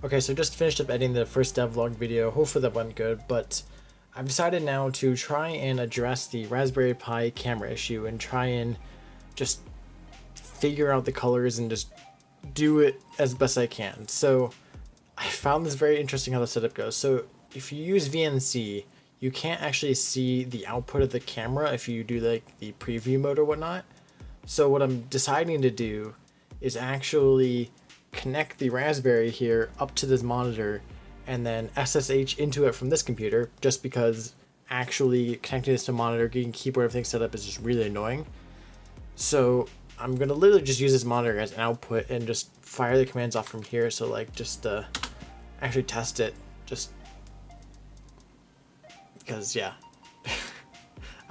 Okay, so just finished up editing the first devlog video. Hopefully that went good, but I've decided now to try and address the Raspberry Pi camera issue and try and just figure out the colors and just do it as best I can. So I found this very interesting how the setup goes. So if you use VNC, you can't actually see the output of the camera if you do like the preview mode or whatnot. So what I'm deciding to do is actually connect the Raspberry here up to this monitor and then SSH into it from this computer, just because actually connecting this to monitor, getting keyboard, everything set up is just really annoying. So I'm gonna literally just use this monitor as an output and just fire the commands off from here. So like just actually test it, just because yeah.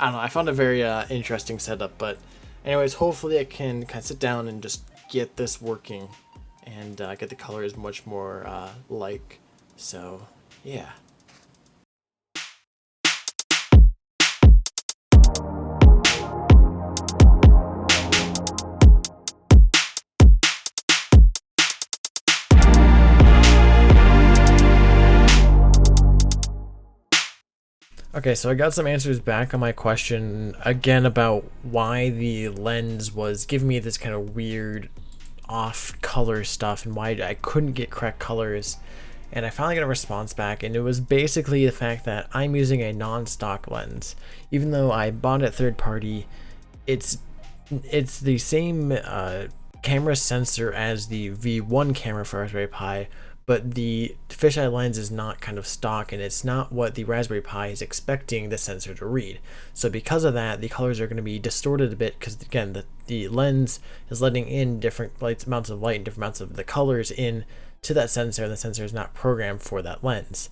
I don't know, I found a very interesting setup, but anyways, hopefully I can kind of sit down and just get this working and get the colors much more like. So yeah. Okay, so I got some answers back on my question again about why the lens was giving me this kind of weird off color stuff and why I couldn't get correct colors. And I finally got a response back, and it was basically the fact that I'm using a non-stock lens. Even though I bought it third party, it's the same camera sensor as the V1 camera for Raspberry Pi, but the fisheye lens is not kind of stock, and it's not what the Raspberry Pi is expecting the sensor to read. So because of that, the colors are going to be distorted a bit, because again, the lens is letting in different amounts of light and different amounts of the colors in to that sensor, and the sensor is not programmed for that lens.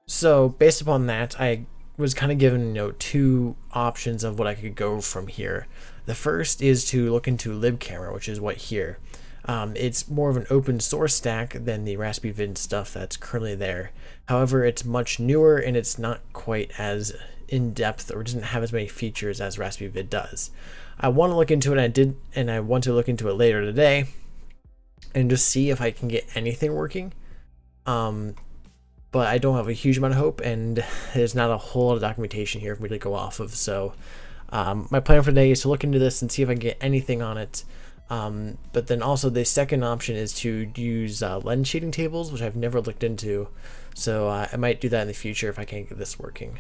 So based upon that, I was kind of given two options of what I could go from here. The first is to look into libcamera, which is what here. It's more of an open source stack than the Raspberry Vid stuff that's currently there. However, it's much newer and it's not quite as in-depth or doesn't have as many features as Raspberry Vid does. I want to look into it, and I did, and I want to look into it later today and just see if I can get anything working. But I don't have a huge amount of hope, and there's not a whole lot of documentation here for me to go off of. So my plan for today is to look into this and see if I can get anything on it. But then also the second option is to use lens shading tables, which I've never looked into. So I might do that in the future if I can't get this working.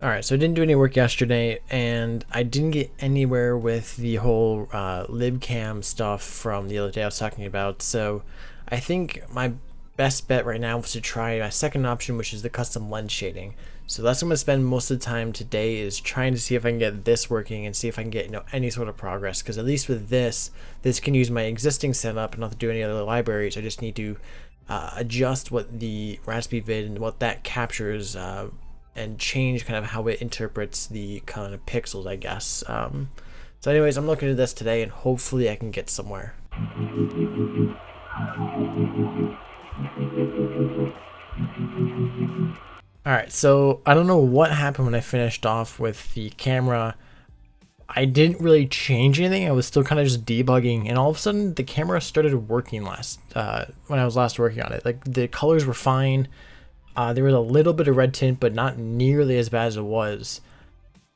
Alright, so I didn't do any work yesterday, and I didn't get anywhere with the whole libcam stuff from the other day I was talking about. So I think my best bet right now was to try my second option, which is the custom lens shading. So that's what I'm going to spend most of the time today, is trying to see if I can get this working and see if I can get any sort of progress, because at least with this can use my existing setup and not to do any other libraries. I just need to adjust what the Raspberry Vid and what that captures and change kind of how it interprets the kind of pixels, I guess. So anyways, I'm looking at this today, and hopefully I can get somewhere. Alright, so I don't know what happened when I finished off with the camera. I didn't really change anything. I was still kind of just debugging, and all of a sudden the camera started working when I was last working on it. Like, the colors were fine. There was a little bit of red tint, but not nearly as bad as it was.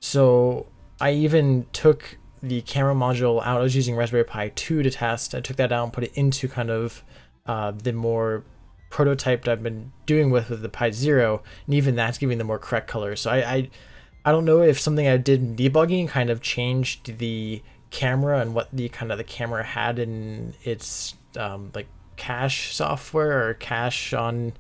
So I even took the camera module out. I was using Raspberry Pi 2 to test. I took that out and put it into kind of the more prototyped I've been doing with the Pi 0, and even that's giving the more correct colors. So I don't know if something I did in debugging kind of changed the camera and what the camera had in its like cache software or cache on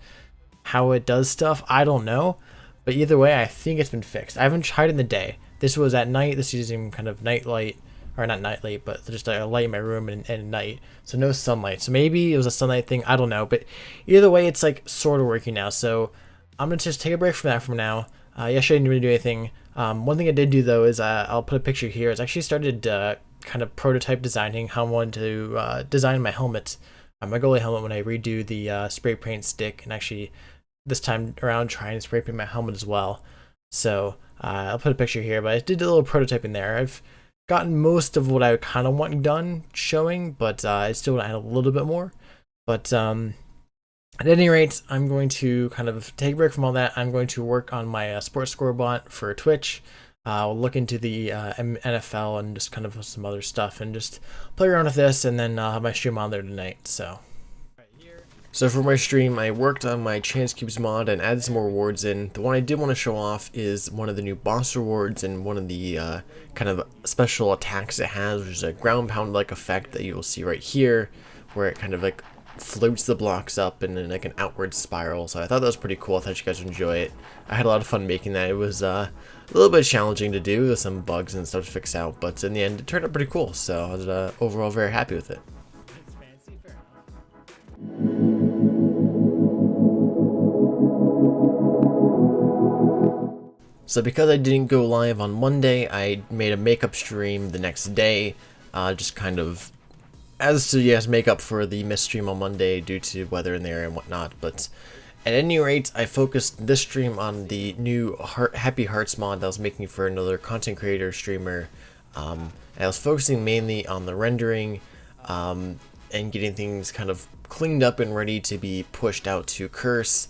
how it does stuff. I don't know, but either way, I think it's been fixed. I haven't tried it in the day. This was at night. This is using kind of night light, or not night light, but just a light in my room and at night, so no sunlight. So maybe it was a sunlight thing, I don't know, but either way, it's like sort of working now. So I'm gonna just take a break from that from now. Yesterday I didn't really do anything. One thing I did do though is I'll put a picture here. I actually started kind of prototype designing how I wanted to design my helmet, my goalie helmet, when I redo the spray paint stick, and actually this time around trying to spray paint my helmet as well. So I'll put a picture here, but I did a little prototyping there. I've gotten most of what I kind of want done showing, but I still want to add a little bit more. But at any rate, I'm going to kind of take a break from all that. I'm going to work on my sports score bot for Twitch. I'll look into the NFL and just kind of some other stuff and just play around with this, and then I'll have my stream on there tonight. So for my stream, I worked on my Chance Cubes mod and added some more rewards in. The one I did want to show off is one of the new boss rewards and one of the kind of special attacks it has, which is a ground pound like effect that you will see right here, where it kind of like floats the blocks up in like an outward spiral. So I thought that was pretty cool. I thought you guys would enjoy it. I had a lot of fun making that. It was a little bit challenging to do with some bugs and stuff to fix out, but in the end it turned out pretty cool. So I was overall very happy with it. So because I didn't go live on Monday, I made a makeup stream the next day, just kind of as to, yes, make up for the missed stream on Monday due to weather in there and whatnot. But at any rate, I focused this stream on the new Happy Hearts mod that I was making for another content creator streamer. And I was focusing mainly on the rendering and getting things kind of cleaned up and ready to be pushed out to Curse.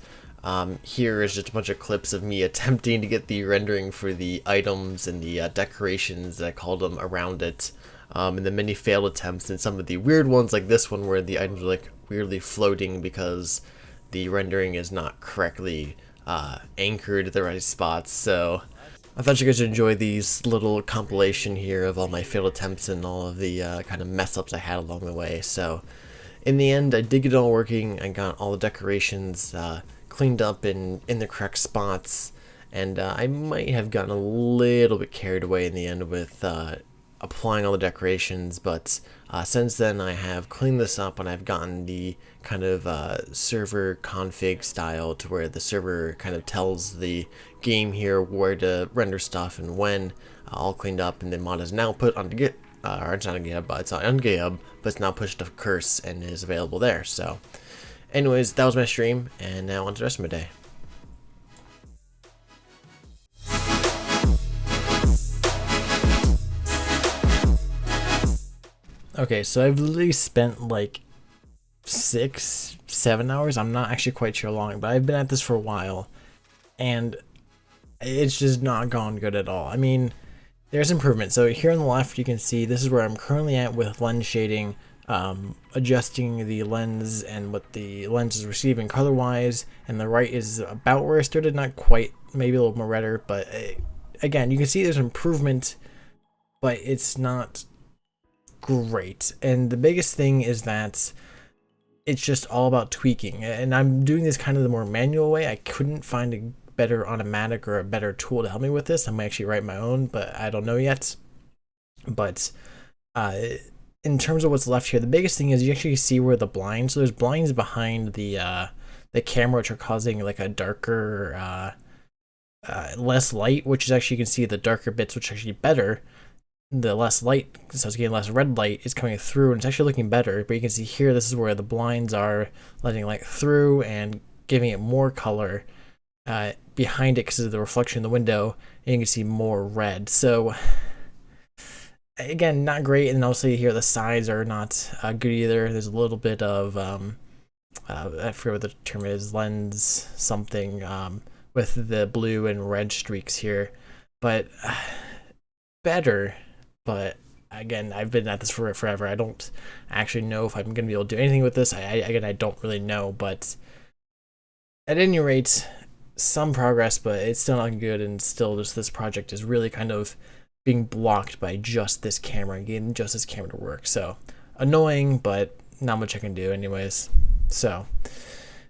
Here is just a bunch of clips of me attempting to get the rendering for the items and the decorations that I called them around it, and the many failed attempts and some of the weird ones like this one where the items are like weirdly floating because the rendering is not correctly anchored at the right spots. So I thought you guys would enjoy these little compilation here of all my failed attempts and all of the kind of mess ups I had along the way. So in the end, I did get it all working. I got all the decorations cleaned up in the correct spots, and I might have gotten a little bit carried away in the end with applying all the decorations, but since then I have cleaned this up and I've gotten the kind of server config style to where the server kind of tells the game here where to render stuff and when, all cleaned up, and the mod is now put onto Git, or it's not on GitHub, but it's on GitHub, but it's now pushed to Curse and is available there. So anyways, that was my stream, and now on to the rest of my day. Okay, so I've literally spent like 6-7 hours. I'm not actually quite sure how long, but I've been at this for a while, and it's just not gone good at all. I mean, there's improvement. So here on the left, you can see this is where I'm currently at with lens shading. Adjusting the lens and what the lens is receiving color wise, and the right is about where I started, not quite, maybe a little more redder, but again, you can see there's improvement, but it's not great. And the biggest thing is that it's just all about tweaking, and I'm doing this kind of the more manual way. I couldn't find a better automatic or a better tool to help me with this. I might actually write my own, but I don't know yet. But in terms of what's left here, the biggest thing is you actually see where the blinds, so there's blinds behind the camera which are causing like a darker, less light, which is actually, you can see the darker bits, which are actually better. The less light, so it's getting less red light, is coming through, and it's actually looking better. But you can see here, this is where the blinds are letting light through and giving it more color behind it because of the reflection in the window, and you can see more red. So again, not great. And also here the sides are not good either. There's a little bit of I forget what the term is, lens something, with the blue and red streaks here, but better. But again, I've been at this for forever. I don't actually know if I'm going to be able to do anything with this. I don't really know, but at any rate, some progress, but it's still not good, and still just this project is really kind of being blocked by just this camera and getting just this camera to work. So annoying, but not much I can do anyways. So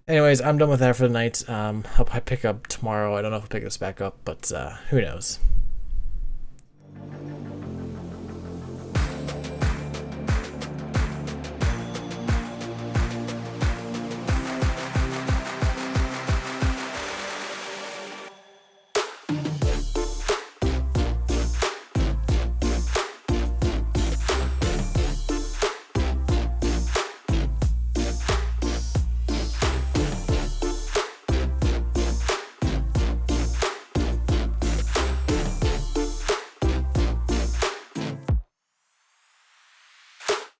anyways, I'm done with that for the night. I'll pick up tomorrow. I don't know if I'll pick this back up, but who knows.